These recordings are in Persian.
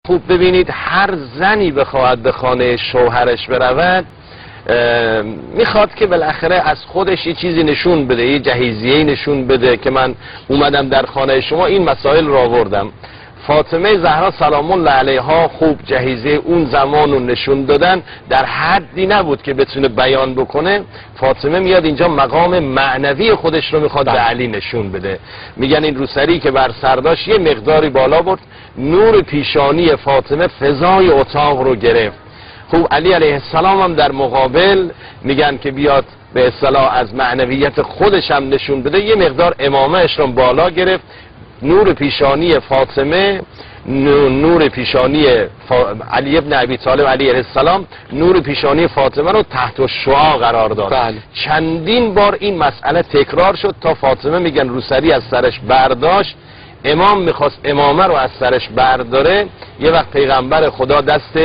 خوب ببینید هر زنی بخواهد به خانه شوهرش برود میخواد که بالاخره از خودش یه چیزی نشون بده، یه جهیزیه‌ای نشون بده که من اومدم در خانه شما این مسائل را آوردم. فاطمه زهرا سلام الله علیها خوب جهیزیه اون زمان رو نشون دادن، در حدی نبود که بتونه بیان بکنه. فاطمه میاد اینجا مقام معنوی خودش رو میخواد به علی نشون بده. میگن این روسری که بر سر داشت یه مقداری بالا برد، نور پیشانی فاطمه فضای اتاق رو گرفت. خوب علی علیه السلام هم در مقابل میگن که بیاد به اصطلاح از معنویت خودش هم نشون بده، یه مقدار امامهش رو بالا گرفت. نور پیشانی فاطمه، نور پیشانی علی ابن ابی طالب علیه السلام، نور پیشانی فاطمه رو تحت الشعاع قرار داد. بله. چندین بار این مسئله تکرار شد تا فاطمه میگن روسری از سرش برداشت. امام میخواست امامه رو از سرش برداره، یه وقت پیغمبر خدا دست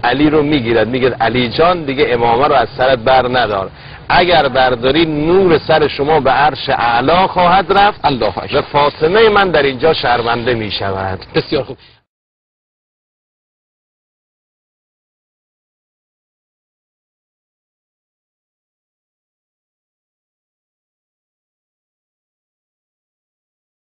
علی رو میگیرد، میگه علی جان دیگه امامه رو از سرت بر ندار، اگر برداری نور سر شما به عرش اعلا خواهد رفت. الله اکبر. و فاطمه من در اینجا شرمنده میشود. بسیار خوب.